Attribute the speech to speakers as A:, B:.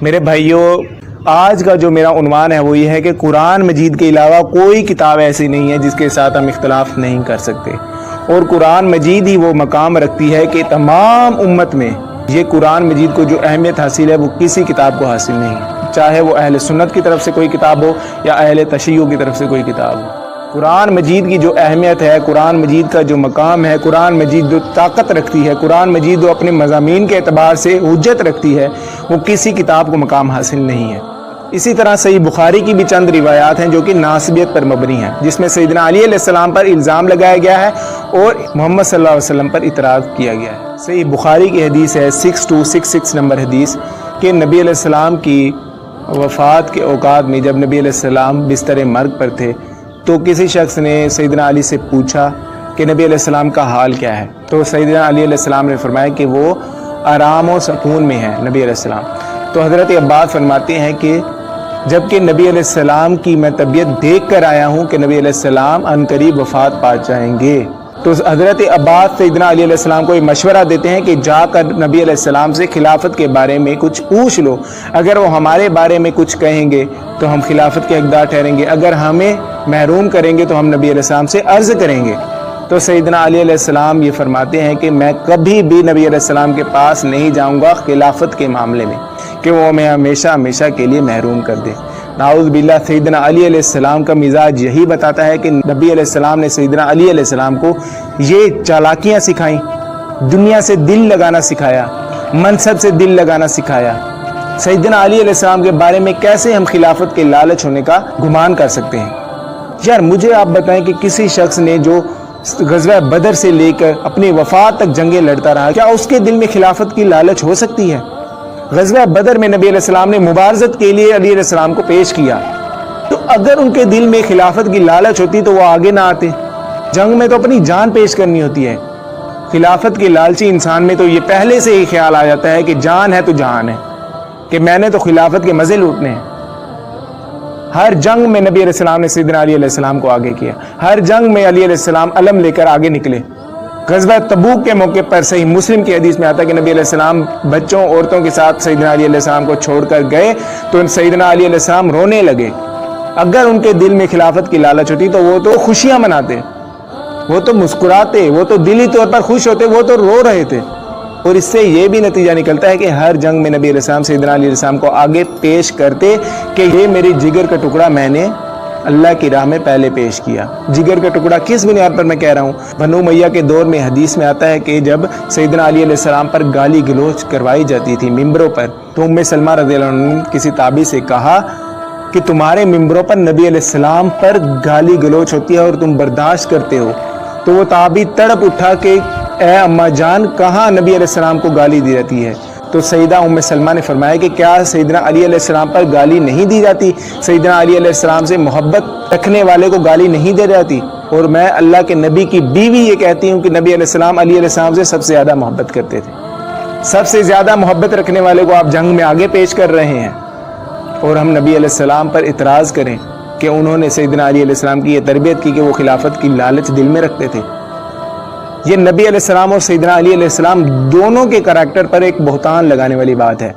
A: میرے بھائیوں، آج کا جو میرا عنوان ہے وہ یہ ہے کہ قرآن مجید کے علاوہ کوئی کتاب ایسی نہیں ہے جس کے ساتھ ہم اختلاف نہیں کر سکتے، اور قرآن مجید ہی وہ مقام رکھتی ہے کہ تمام امت میں یہ قرآن مجید کو جو اہمیت حاصل ہے وہ کسی کتاب کو حاصل نہیں ہے، چاہے وہ اہل سنت کی طرف سے کوئی کتاب ہو یا اہل تشیع کی طرف سے کوئی کتاب ہو۔ قرآن مجید کی جو اہمیت ہے، قرآن مجید کا جو مقام ہے، قرآن مجید جو طاقت رکھتی ہے، قرآن مجید جو اپنے مضامین کے اعتبار سے حجت رکھتی ہے، وہ کسی کتاب کو مقام حاصل نہیں ہے۔ اسی طرح صحیح بخاری کی بھی چند روایات ہیں جو کہ ناسبیت پر مبنی ہیں، جس میں سیدنا علی علیہ السلام پر الزام لگایا گیا ہے اور محمد صلی اللہ علیہ وسلم پر اعتراض کیا گیا ہے۔ صحیح بخاری کی حدیث ہے 6266 نمبر حدیث کہ نبی علیہ السلام کی وفات کے اوقات میں جب نبی علیہ السلام بستر مرگ پر تھے تو کسی شخص نے سیدنا علی سے پوچھا کہ نبی علیہ السلام کا حال کیا ہے، تو سیدنا علی علیہ السلام نے فرمایا کہ وہ آرام و سکون میں ہے نبی علیہ السلام۔ تو حضرت عباس فرماتے ہیں کہ جبکہ نبی علیہ السلام کی میں طبیعت دیکھ کر آیا ہوں کہ نبی علیہ السلام عنقریب وفات پا جائیں گے، تو حضرت عباس سیدنا علی علیہ السلام کو یہ مشورہ دیتے ہیں کہ جا کر نبی علیہ السلام سے خلافت کے بارے میں کچھ پوچھ لو، اگر وہ ہمارے بارے میں کچھ کہیں گے تو ہم خلافت کے حقدار ٹھہریں گے، اگر ہمیں محروم کریں گے تو ہم نبی علیہ السلام سے عرض کریں گے۔ تو سیدنا علی علیہ السلام یہ فرماتے ہیں کہ میں کبھی بھی نبی علیہ السلام کے پاس نہیں جاؤں گا خلافت کے معاملے میں کہ وہ ہمیں ہمیشہ ہمیشہ کے لیے محروم کر دے۔ نعوذ باللہ، سیدنا علی علیہ السلام کا مزاج یہی بتاتا ہے کہ نبی علیہ السلام نے سیدنا علی علیہ السلام کو یہ چالاکیاں سکھائیں، دنیا سے دل لگانا سکھایا، منصب سے دل لگانا سکھایا۔ سیدنا علی علیہ السلام کے بارے میں کیسے ہم خلافت کے لالچ ہونے کا گمان کر سکتے ہیں؟ یار مجھے آپ بتائیں کہ کسی شخص نے جو غزوہ بدر سے لے کر اپنی وفات تک جنگیں لڑتا رہا، کیا اس کے دل میں خلافت کی لالچ ہو سکتی ہے؟ غزوہ بدر میں نبی علیہ السلام نے مبارزت کے لیے علی علیہ السلام کو پیش کیا، تو اگر ان کے دل میں خلافت کی لالچ ہوتی تو وہ آگے نہ آتے۔ جنگ میں تو اپنی جان پیش کرنی ہوتی ہے، خلافت کے لالچی انسان میں تو یہ پہلے سے ہی خیال آ جاتا ہے کہ جان ہے تو جہان ہے، کہ میں نے تو خلافت کے مزے لوٹنے ہیں۔ ہر جنگ میں نبی علیہ السلام نے سیدنا علی علیہ السلام کو آگے کیا، ہر جنگ میں علی علیہ السلام علم لے کر آگے نکلے۔ غزوہ تبوک کے موقع پر صحیح مسلم کی حدیث میں آتا ہے کہ نبی علیہ السلام بچوں عورتوں کے ساتھ سیدنا علی علیہ السلام کو چھوڑ کر گئے تو سیدنا علی علیہ السلام رونے لگے۔ اگر ان کے دل میں خلافت کی لالچ ہوتی تو وہ تو خوشیاں مناتے، وہ تو مسکراتے، وہ تو دلی طور پر خوش ہوتے، وہ تو رو رہے تھے۔ اور اس سے یہ بھی نتیجہ نکلتا ہے کہ ہر جنگ میں نبی علیہ السلام سیدنا علی علیہ السلام کو آگے پیش کرتے کہ یہ میری جگر کا ٹکڑا میں نے اللہ کی راہ میں پہلے پیش کیا۔ جگر کا ٹکڑا کس بنیاد پر میں کہہ رہا ہوں؟ بنو امیہ کے دور میں حدیث میں آتا ہے کہ جب سیدنا علی علیہ السلام پر گالی گلوچ کروائی جاتی تھی ممبروں پر، تو ام سلمہ رضی اللہ عنہ نے کسی تابعی سے کہا کہ تمہارے ممبروں پر نبی علیہ السلام پر گالی گلوچ ہوتی ہے اور تم برداشت کرتے ہو، تو وہ تابعی تڑپ اٹھا کہ اے اماں جان، کہاں نبی علیہ السلام کو گالی دی جاتی ہے؟ تو سیدہ ام سلمہ نے فرمایا کہ کیا سیدنا علی علیہ السلام پر گالی نہیں دی جاتی؟ سیدنا علی علیہ السلام سے محبت رکھنے والے کو گالی نہیں دی جاتی؟ اور میں اللہ کے نبی کی بیوی یہ کہتی ہوں کہ نبی علیہ السلام علی علیہ السلام سے سب سے زیادہ محبت کرتے تھے۔ سب سے زیادہ محبت رکھنے والے کو آپ جنگ میں آگے پیش کر رہے ہیں، اور ہم نبی علیہ السلام پر اعتراض کریں کہ انہوں نے سیدنا علی علیہ السلام کی یہ تربیت کی کہ وہ خلافت کی لالچ دل میں رکھتے تھے۔ یہ نبی علیہ السلام اور سیدنا علی علیہ السلام دونوں کے کریکٹر پر ایک بہتان لگانے والی بات ہے۔